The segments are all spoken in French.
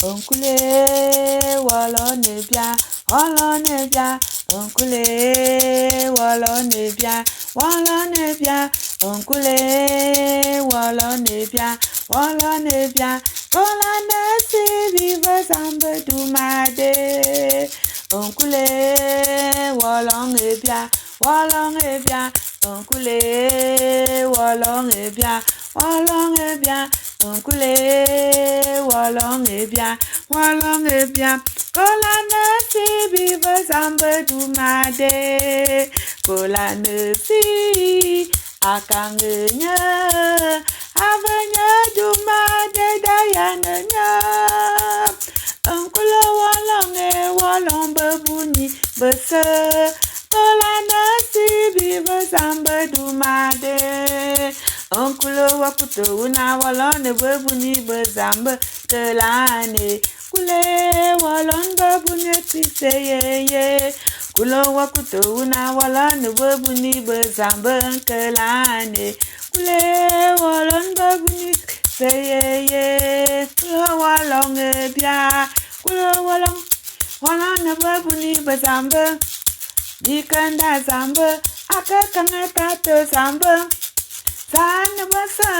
onkule wala nebia, wala nebia, onkule wala nebia, wala nebia, onkule wala nebia, wala nebia, kola nasi vive sambe dumade, onkule wala nebia, onkule wala nebia, onkule wala nebia, kola nasi vive sambe dumade, kola nasi akangenya avenya dumade dayanenya, onkule wala bebunyi bese, kola nasi vive sambe dumade, onkule wakuto una wala ne bebunyi bezambe kelane, kule wala bebunyi tiseye, kule wakuto una wala ne bebunyi bezambe kelane, kule wala bebunyi tiseye, kule wala ngebia, kule wala ne bebunyi bezambe, dikanda zambe, akakanga tato zambe, zane basa,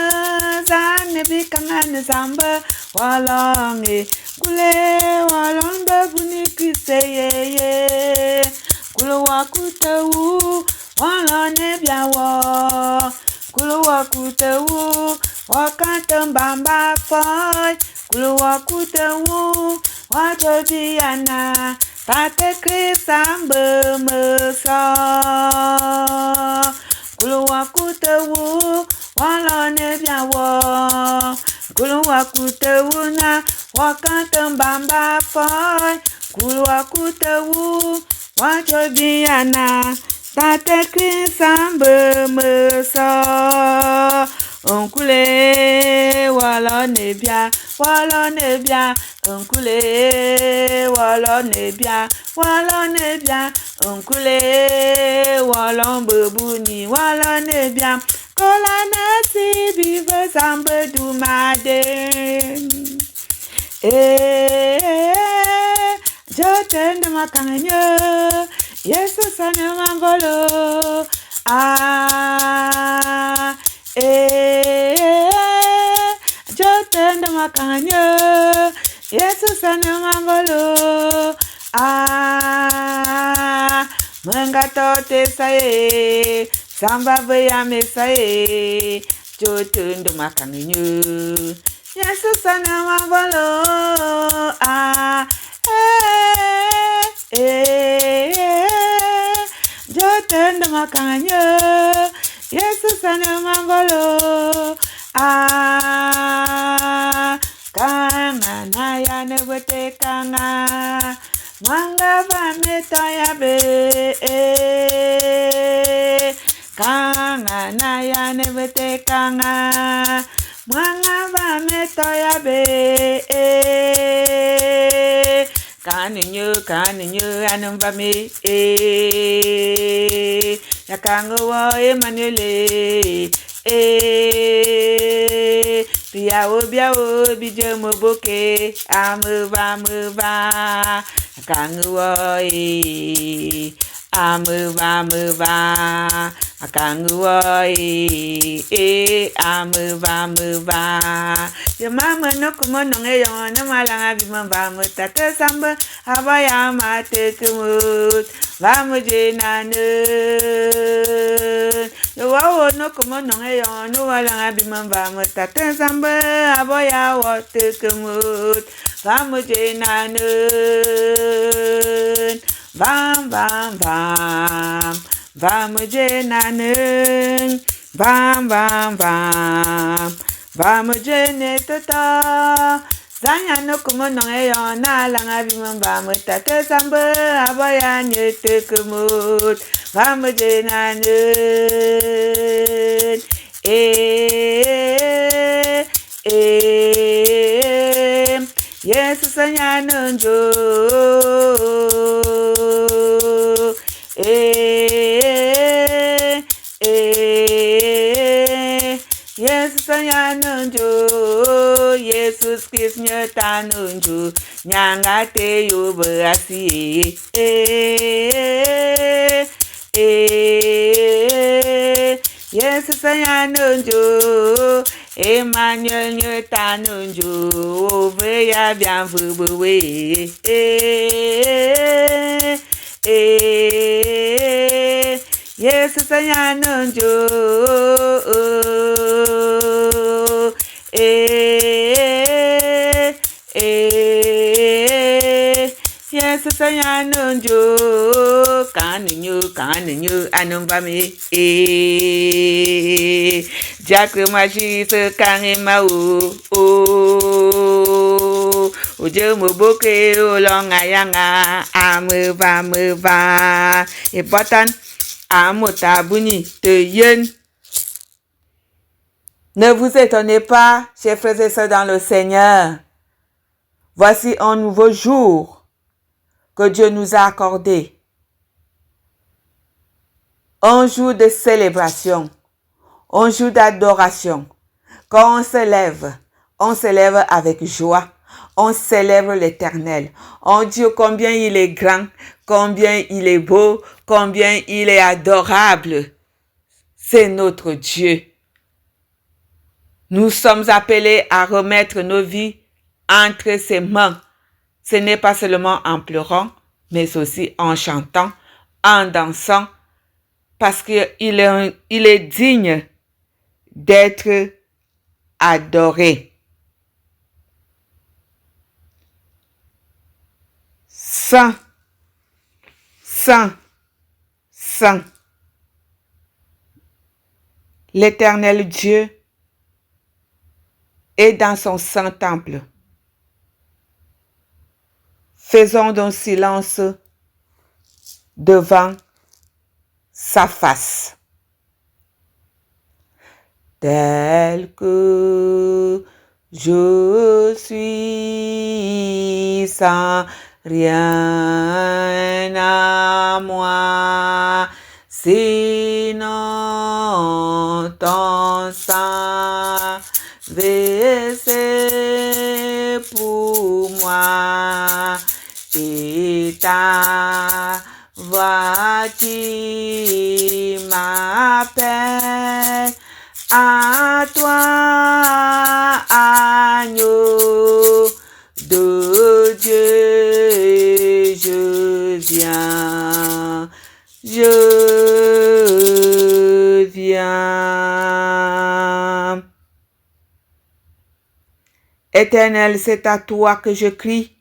zane bikanga zambe, walonge, kule walonga buni kiseye, kule wakutewu, walone biawo, kule wakutewu, wakatembamba foy, kule wakutewu, wajobiana, tate krisambe mesa, kulu wakutewu walone biawo, kulu wakutewu na wakantembamba foy, kulu wakutewu wajobiana, tate krisambe mesa, onkule walone bia, onkule walone bia, onkule walon bebuni walone bia, kola nasi vive sambe dumade, jotende makanye, Yesu sane mangolo, jotende makanye, Yesu sane mangolo, menga tote saye, samba veya me saye, jotende makanye, Yesu sane mangolo, jotende makanye, Yesu sane mangolo, kanga na ya nebete kanga, mwanga vameta ya be, kanga na ya nebete kanga, mwanga vameta ya be, kaninyo anum vame, ya kango wa Emmanuel, biawo bije moboke, amuva, kanguwa, amuva, kanguwa, amuva. Your mama no kumo nonge yon, no malanga bimamba mutata samba, abaya mate kumut, vamu nanu. Yo wawo no kumo nonge yon, no malanga bimamba mutata samba, abaya wate kumut, vamu nanu. Bam, vamu nanu. Bam, vamu tata. Zanya no kumo nonge yon, na langa bimamba mutata samba, abaya nyete kumut, vamu nanu. Yesu sanya nunjo, Yesu Yesus nyanunju, Yesus Christ nyetanunju, nyangate yo berasi. Yesus nyanunju, Emmanuel nyetanunju, veya bien vubuwe. Yesus nyanunju, Yesus nyanunju, kanunyu anumbami. Diacre magie sekarang mau, Dieu me boke long ayanga, ameva, et batan, amotabuni te yen. Ne vous étonnez pas, chers frères et sœurs dans le Seigneur. Voici un nouveau jour que Dieu nous a accordé. Un jour de célébration, un jour d'adoration. Quand on se lève avec joie. On célèbre l'Éternel. On dit combien il est grand, combien il est beau, combien il est adorable. C'est notre Dieu. Nous sommes appelés à remettre nos vies entre ses mains. Ce n'est pas seulement en pleurant, mais aussi en chantant, en dansant, parce qu'il est digne d'être adoré. Saint, Saint, Saint. L'Éternel Dieu est dans son saint temple. Faisons donc silence devant sa face. Tel que je suis sans rien à moi, sinon ton sang versé pour moi et ta voix qui m'appelle à toi, agneau de Dieu, je viens, je viens. Éternel, c'est à toi que je crie.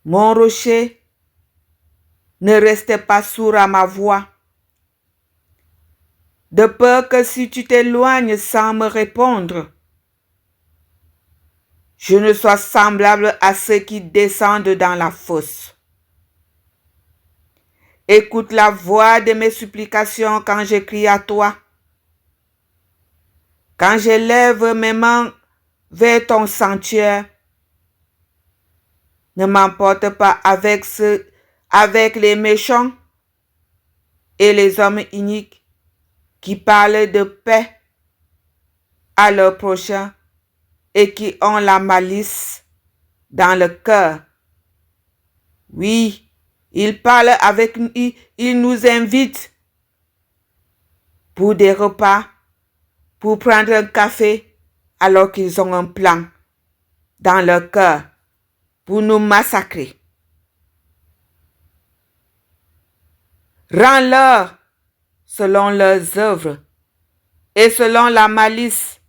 Mon rocher, ne restez pas sourd à ma voix. De peur que si tu t'éloignes sans me répondre, je ne sois semblable à ceux qui descendent dans la fosse. Écoute la voix de mes supplications quand je crie à toi. Quand j'élève mes mains vers ton sanctuaire, ne m'emporte pas avec les méchants et les hommes iniques qui parlent de paix à leur prochain et qui ont la malice dans le cœur. Oui, ils parlent avec nous, ils nous invitent pour des repas, pour prendre un café, alors qu'ils ont un plan dans leur cœur pour nous massacrer. Rends-leur selon leurs œuvres et selon la malice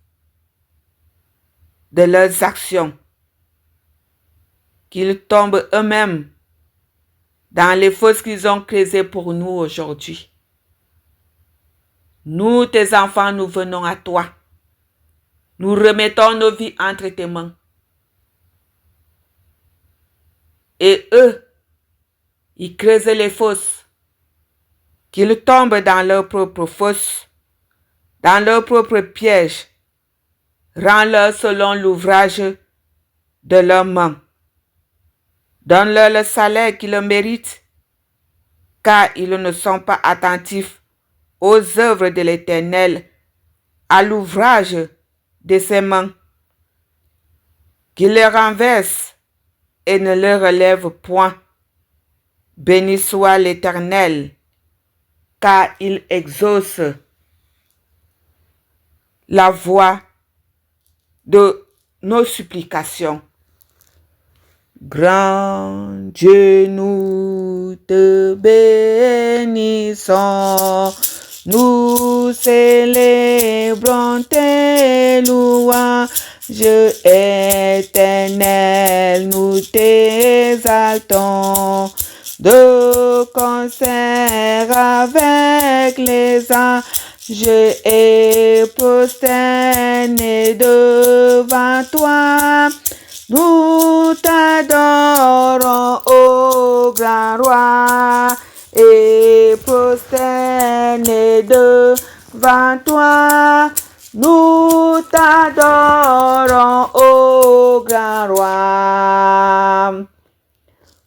de leurs actions, qu'ils tombent eux-mêmes dans les fosses qu'ils ont creusées pour nous aujourd'hui. Nous, tes enfants, nous venons à toi. Nous remettons nos vies entre tes mains. Et eux, ils creusent les fosses, qu'ils tombent dans leurs propres fosses, dans leurs propres pièges. Rends-leur selon l'ouvrage de leurs mains. Donne-leur le salaire qu'ils méritent, car ils ne sont pas attentifs aux œuvres de l'Éternel à l'ouvrage de ses mains, qu'il les renverse et ne les relève point. Béni soit l'Éternel, car il exauce la voix de nos supplications. Grand Dieu, nous te bénissons, nous célébrons tes louanges éternelles, nous t'exaltons de concert avec les anges et prosternés devant toi. Nous t'adorons, ô grand roi, et prosternés devant toi. Nous t'adorons, ô grand roi.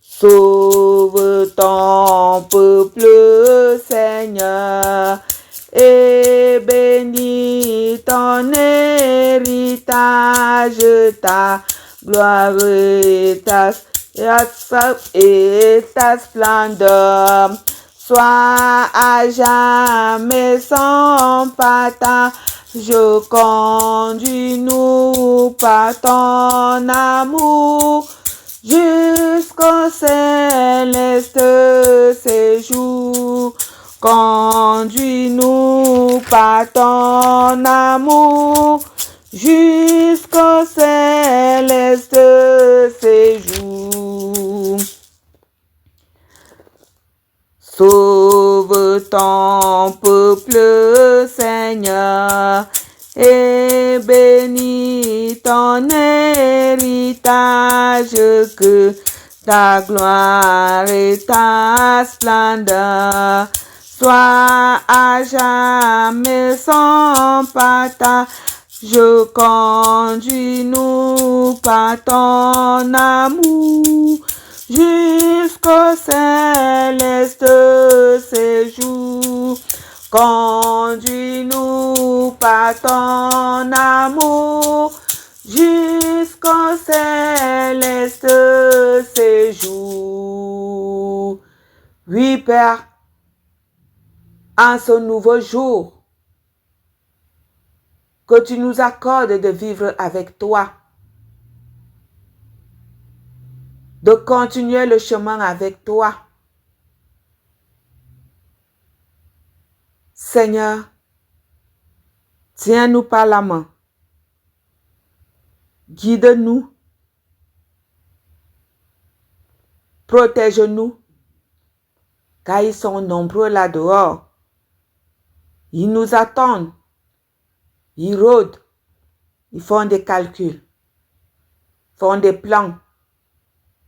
Sauve ton peuple, Seigneur, et bénis ton héritage, ta gloire et ta splendeur. Sois à jamais sans partage, conduis-nous par ton amour jusqu'au céleste séjour. Conduis-nous par ton amour jusqu'au céleste séjour. Sauve ton peuple, Seigneur, et bénis ton héritage, que ta gloire et ta splendeur soient à jamais sans partage. Conduis-nous par ton amour jusqu'au céleste séjour. Conduis-nous par ton amour jusqu'au céleste séjour. Oui, Père, en ce nouveau jour, que tu nous accordes de vivre avec toi, de continuer le chemin avec toi. Seigneur, tiens-nous par la main, guide-nous, protège-nous, car ils sont nombreux là dehors. Ils nous attendent, ils rôdent, ils font des calculs, font des plans,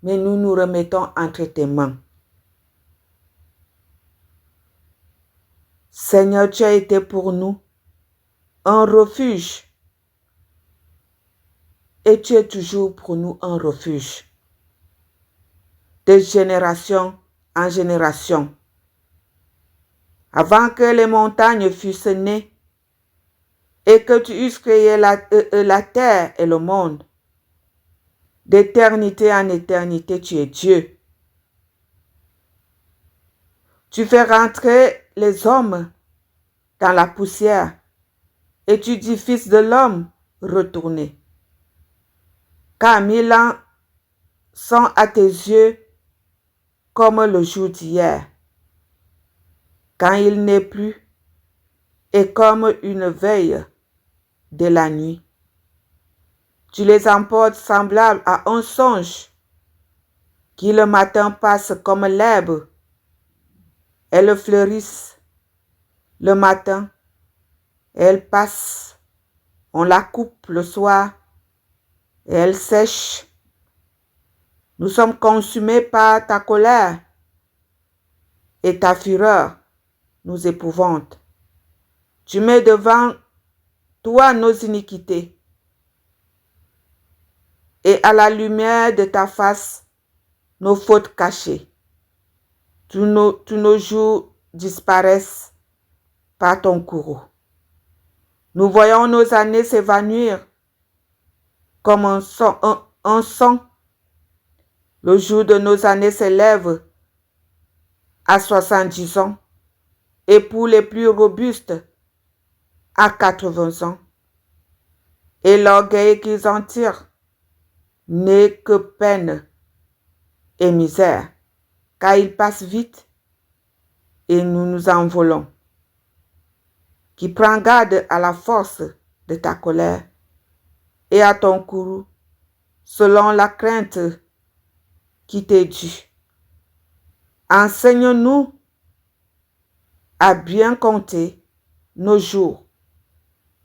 mais nous nous remettons entre tes mains. Seigneur, tu as été pour nous un refuge et tu es toujours pour nous un refuge de génération en génération. Avant que les montagnes fussent nées et que tu eusses créé la terre et le monde, d'éternité en éternité, tu es Dieu. Tu fais rentrer les hommes dans la poussière et tu dis, fils de l'homme, retournez. Car 1000 ans sont à tes yeux comme le jour d'hier, quand il n'est plus, et comme une veille de la nuit. Tu les emportes semblables à un songe, qui le matin passe comme l'herbe. Elles fleurissent le matin, elle passe, on la coupe le soir, et elle sèche. Nous sommes consumés par ta colère, et ta fureur nous épouvante. Tu mets devant toi nos iniquités, et à la lumière de ta face, nos fautes cachées. Tous nos jours disparaissent par ton courroux. Nous voyons nos années s'évanouir comme un son. Le jour de nos années s'élève à 70 ans et pour les plus robustes à 80 ans. Et l'orgueil qu'ils en tirent n'est que peine et misère, car il passe vite et nous nous envolons. Qui prend garde à la force de ta colère et à ton courroux, selon la crainte qui t'est due. Enseigne-nous à bien compter nos jours,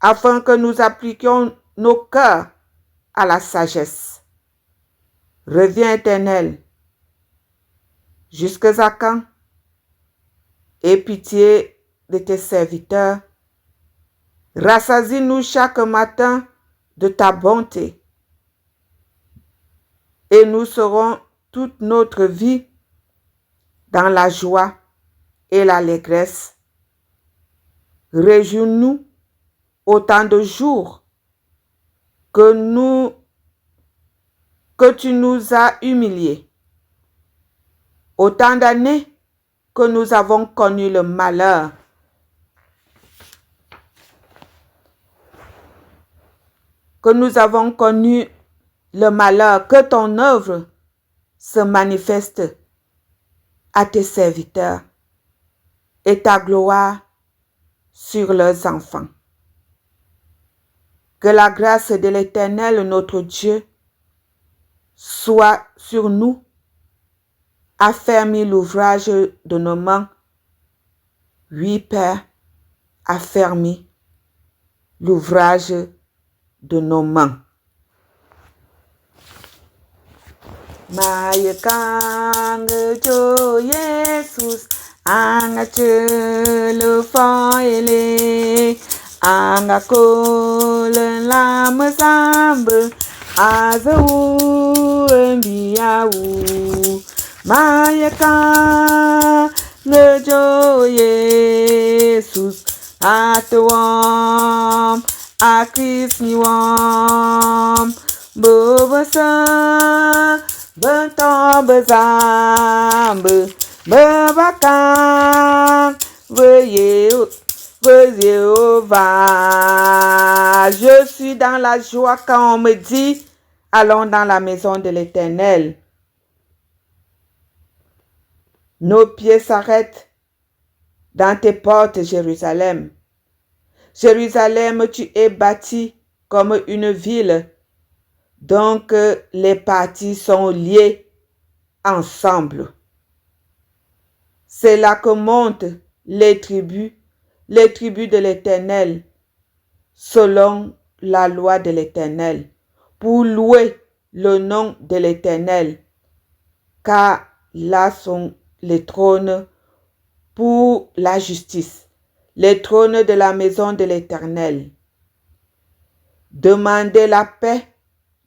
afin que nous appliquions nos cœurs à la sagesse. Reviens, Éternel, jusqu'à quand? Aie pitié de tes serviteurs. Rassasie-nous chaque matin de ta bonté, et nous serons toute notre vie dans la joie et l'allégresse. Réjouis-nous autant de jours que tu nous as humiliés, autant d'années que nous avons connu le malheur. Que ton œuvre se manifeste à tes serviteurs et ta gloire sur leurs enfants. Que la grâce de l'Éternel, notre Dieu, soit sur nous, affermis l'ouvrage de nos mains. Oui, Père, affermis l'ouvrage de nos mains. Mayekang jo Jesus anga chelo foile anga kolen lam zambe azu enbiaou Mayekang jo Jesus atwam akris niwam bobasa Benton bezambe, bebakan, veuillez Jéhovah. Je suis dans la joie quand on me dit, allons dans la maison de l'Éternel. Nos pieds s'arrêtent dans tes portes, Jérusalem. Jérusalem, tu es bâtie comme une ville. Donc, les parties sont liées ensemble. C'est là que montent les tribus de l'Éternel, selon la loi de l'Éternel, pour louer le nom de l'Éternel, car là sont les trônes pour la justice, les trônes de la maison de l'Éternel. Demandez la paix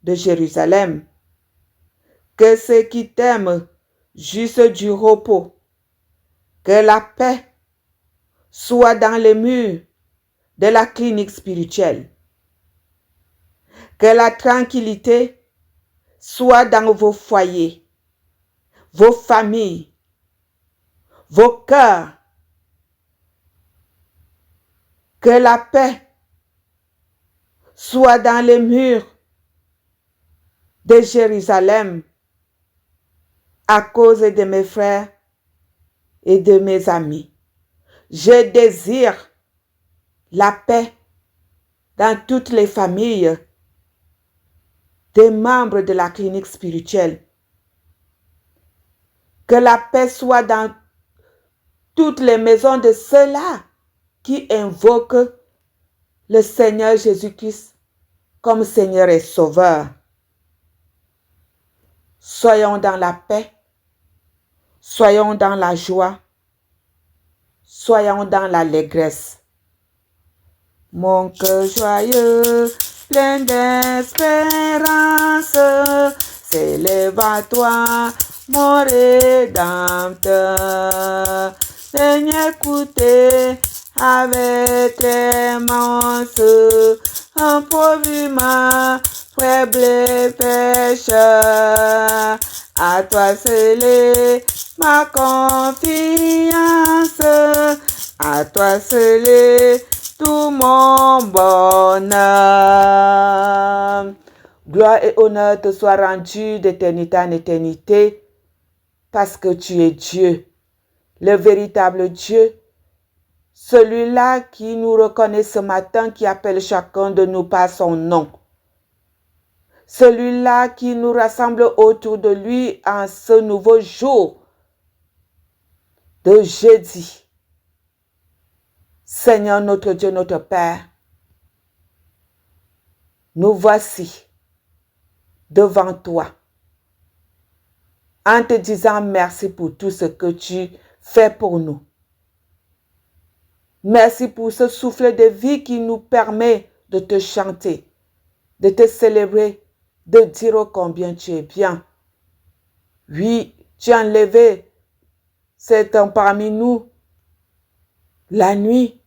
de Jérusalem, que ceux qui t'aiment jouissent du repos, que la paix soit dans les murs de la clinique spirituelle, que la tranquillité soit dans vos foyers, vos familles, vos cœurs, que la paix soit dans les murs de Jérusalem à cause de mes frères et de mes amis. Je désire la paix dans toutes les familles des membres de la clinique spirituelle. Que la paix soit dans toutes les maisons de ceux-là qui invoquent le Seigneur Jésus-Christ comme Seigneur et Sauveur. Soyons dans la paix, soyons dans la joie, soyons dans l'allégresse. Mon cœur joyeux, plein d'espérance, s'élève à toi, mon Rédempteur. Seigneur, écoutez avec clémence, un pauvre ma faible pécheur. À toi seul est ma confiance, à toi seul est tout mon bonheur. Gloire et honneur te soient rendus d'éternité en éternité, parce que tu es Dieu, le véritable Dieu, celui-là qui nous reconnaît ce matin, qui appelle chacun de nous par son nom. Celui-là qui nous rassemble autour de lui en ce nouveau jour de jeudi. Seigneur notre Dieu, notre Père, nous voici devant toi en te disant merci pour tout ce que tu fais pour nous. Merci pour ce souffle de vie qui nous permet de te chanter, de te célébrer, de dire combien tu es bien. Oui, tu as enlevé certains parmi nous. La nuit,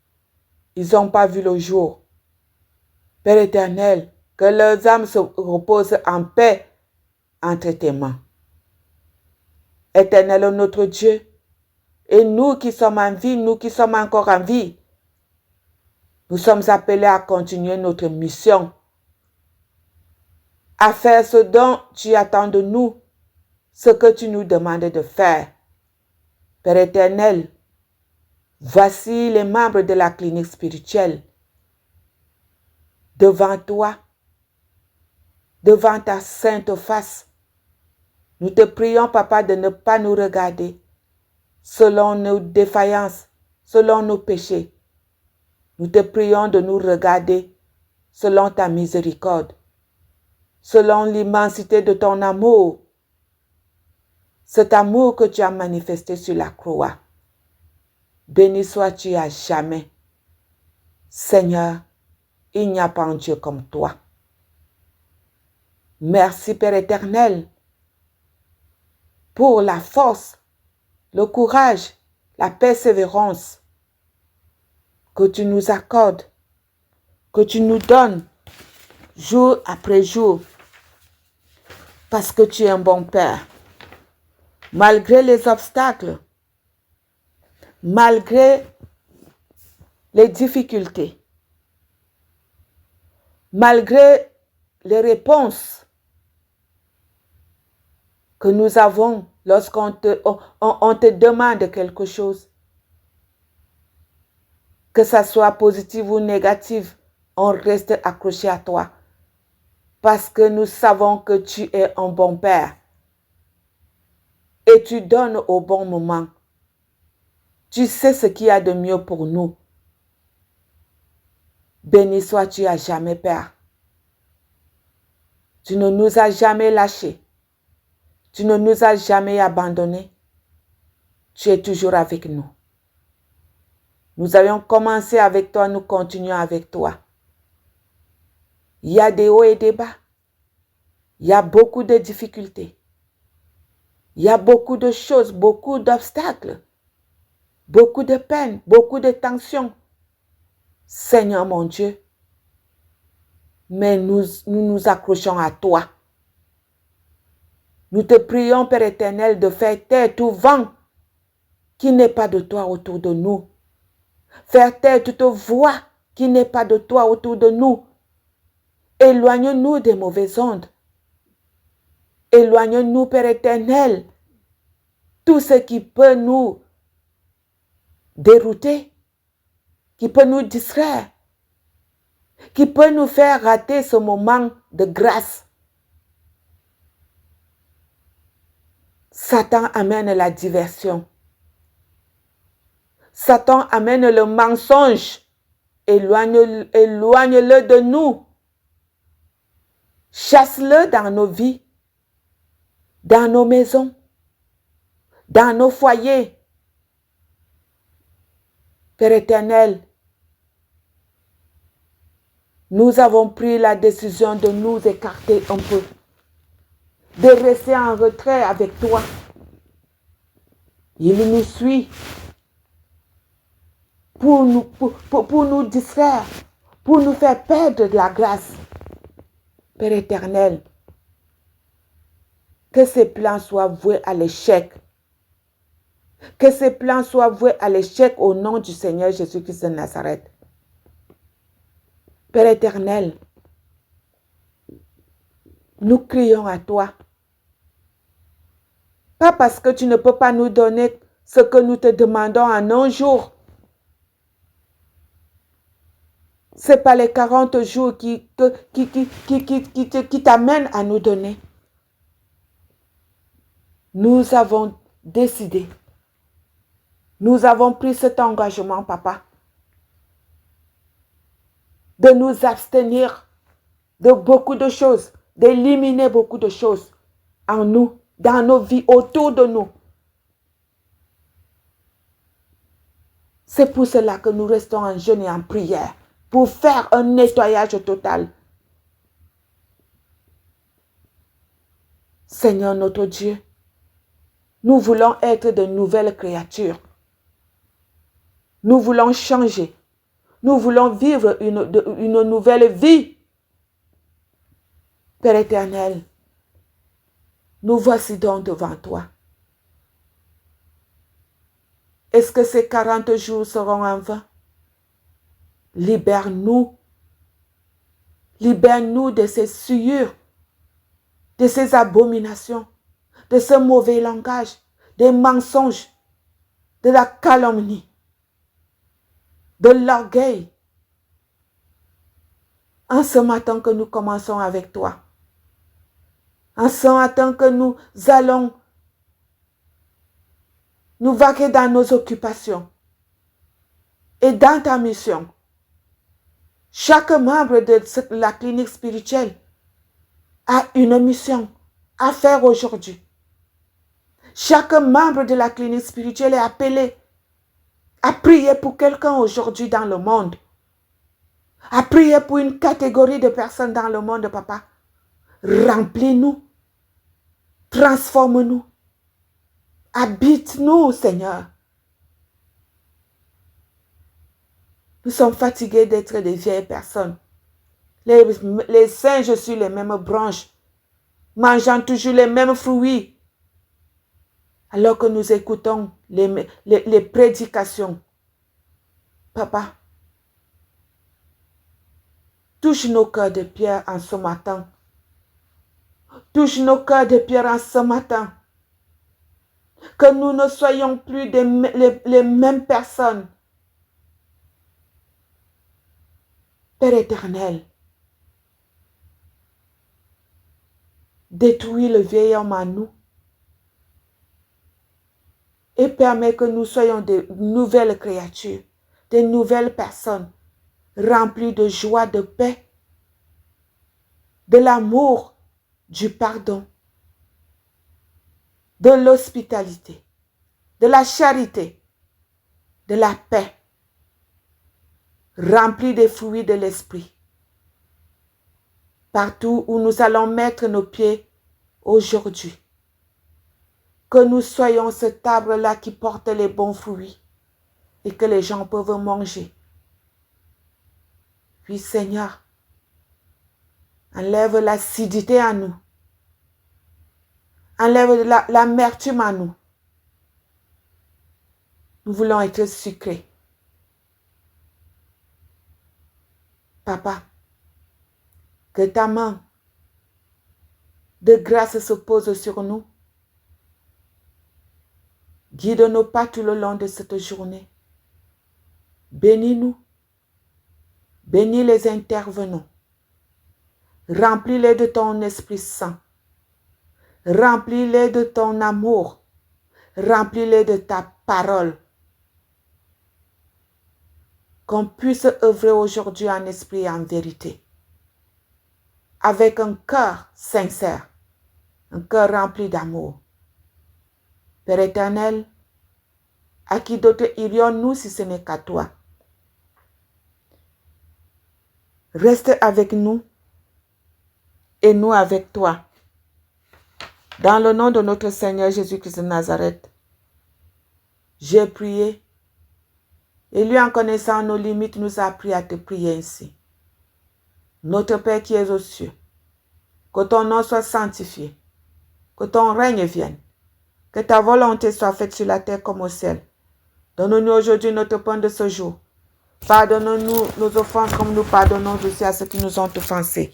ils n'ont pas vu le jour. Père éternel, que leurs âmes se reposent en paix entre tes mains. Éternel notre Dieu, et nous qui sommes en vie, nous qui sommes encore en vie, nous sommes appelés à continuer notre mission, à faire ce dont tu attends de nous, ce que tu nous demandes de faire. Père éternel, voici les membres de la clinique spirituelle devant toi, devant ta sainte face. Nous te prions, Papa, de ne pas nous regarder selon nos défaillances, selon nos péchés. Nous te prions de nous regarder selon ta miséricorde, selon l'immensité de ton amour, cet amour que tu as manifesté sur la croix. Béni sois-tu à jamais. Seigneur, il n'y a pas un Dieu comme toi. Merci, Père éternel, pour la force, le courage, la persévérance que tu nous accordes, que tu nous donnes jour après jour, parce que tu es un bon Père. Malgré les obstacles, malgré les difficultés, malgré les réponses que nous avons lorsqu'on te demande quelque chose, que ça soit positif ou négatif, on reste accroché à toi parce que nous savons que tu es un bon Père et tu donnes au bon moment. Tu sais ce qu'il y a de mieux pour nous. Béni sois-tu à jamais, Père. Tu ne nous as jamais lâchés. Tu ne nous as jamais abandonnés. Tu es toujours avec nous. Nous avions commencé avec toi, nous continuons avec toi. Il y a des hauts et des bas. Il y a beaucoup de difficultés. Il y a beaucoup de choses, beaucoup d'obstacles, beaucoup de peines, beaucoup de tensions. Seigneur mon Dieu, mais nous nous accrochons à toi. Nous te prions, Père éternel, de faire taire tout vent qui n'est pas de toi autour de nous. Faire taire toute voix qui n'est pas de toi autour de nous. Éloigne-nous des mauvaises ondes. Éloigne-nous, Père éternel, tout ce qui peut nous dérouter, qui peut nous distraire, qui peut nous faire rater ce moment de grâce. Satan amène la diversion. Satan amène le mensonge. Éloigne-le de nous. Chasse-le dans nos vies, dans nos maisons, dans nos foyers. Père éternel, nous avons pris la décision de nous écarter un peu, de rester en retrait avec toi. Il nous suit. pour nous distraire, pour nous faire perdre de la grâce. Père éternel, que ces plans soient voués à l'échec. Que ces plans soient voués à l'échec au nom du Seigneur Jésus-Christ de Nazareth. Père éternel, nous crions à toi. Pas parce que tu ne peux pas nous donner ce que nous te demandons en un jour. Ce n'est pas les 40 jours qui t'amènent à nous donner. Nous avons décidé. Nous avons pris cet engagement, papa, de nous abstenir de beaucoup de choses, d'éliminer beaucoup de choses en nous, dans nos vies, autour de nous. C'est pour cela que nous restons en jeûne et en prière, pour faire un nettoyage total. Seigneur notre Dieu, nous voulons être de nouvelles créatures. Nous voulons changer. Nous voulons vivre une nouvelle vie. Père éternel, nous voici donc devant toi. Est-ce que ces 40 jours seront en vain? Libère-nous. Libère-nous de ces souillures, de ces abominations, de ce mauvais langage, des mensonges, de la calomnie, de l'orgueil. En ce matin que nous commençons avec toi, en ce matin que nous allons nous vaquer dans nos occupations et dans ta mission, chaque membre de la clinique spirituelle a une mission à faire aujourd'hui. Chaque membre de la clinique spirituelle est appelé à prier pour quelqu'un aujourd'hui dans le monde. À prier pour une catégorie de personnes dans le monde, papa. Remplis-nous. Transforme-nous. Habite-nous, Seigneur. Nous sommes fatigués d'être des vieilles personnes. Les singes sur les mêmes branches, mangeant toujours les mêmes fruits. Alors que nous écoutons les prédications. Papa, touche nos cœurs de pierre en ce matin. Touche nos cœurs de pierre en ce matin. Que nous ne soyons plus les mêmes personnes. Père éternel, détruis le vieil homme en nous et permets que nous soyons de nouvelles créatures, de nouvelles personnes remplies de joie, de paix, de l'amour, du pardon, de l'hospitalité, de la charité, de la paix, remplis des fruits de l'esprit. Partout où nous allons mettre nos pieds aujourd'hui, que nous soyons cet arbre-là qui porte les bons fruits et que les gens peuvent manger. Puis Seigneur, enlève l'acidité en nous. Enlève l'amertume en nous. Nous voulons être sucrés. Papa, que ta main de grâce se pose sur nous. Guide nos pas tout le long de cette journée. Bénis-nous. Bénis les intervenants. Remplis-les de ton Esprit Saint. Remplis-les de ton amour. Remplis-les de ta parole. Qu'on puisse œuvrer aujourd'hui en esprit et en vérité. Avec un cœur sincère. Un cœur rempli d'amour. Père éternel, à qui d'autre irions-nous si ce n'est qu'à toi? Reste avec nous et nous avec toi. Dans le nom de notre Seigneur Jésus-Christ de Nazareth, j'ai prié Et lui, en connaissant nos limites, nous a appris à te prier ainsi. Notre Père qui es aux cieux, que ton nom soit sanctifié, que ton règne vienne, que ta volonté soit faite sur la terre comme au ciel. Donne-nous aujourd'hui notre pain de ce jour. Pardonne-nous nos offenses comme nous pardonnons aussi à ceux qui nous ont offensés.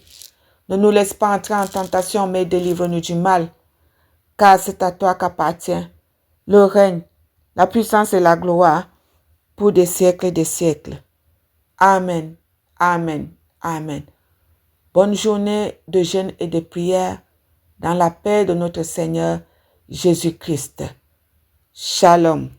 Ne nous laisse pas entrer en tentation, mais délivre-nous du mal, car c'est à toi qu'appartient le règne, la puissance et la gloire pour des siècles et des siècles. Amen, amen, amen. Bonne journée de jeûne et de prière dans la paix de notre Seigneur Jésus-Christ. Shalom.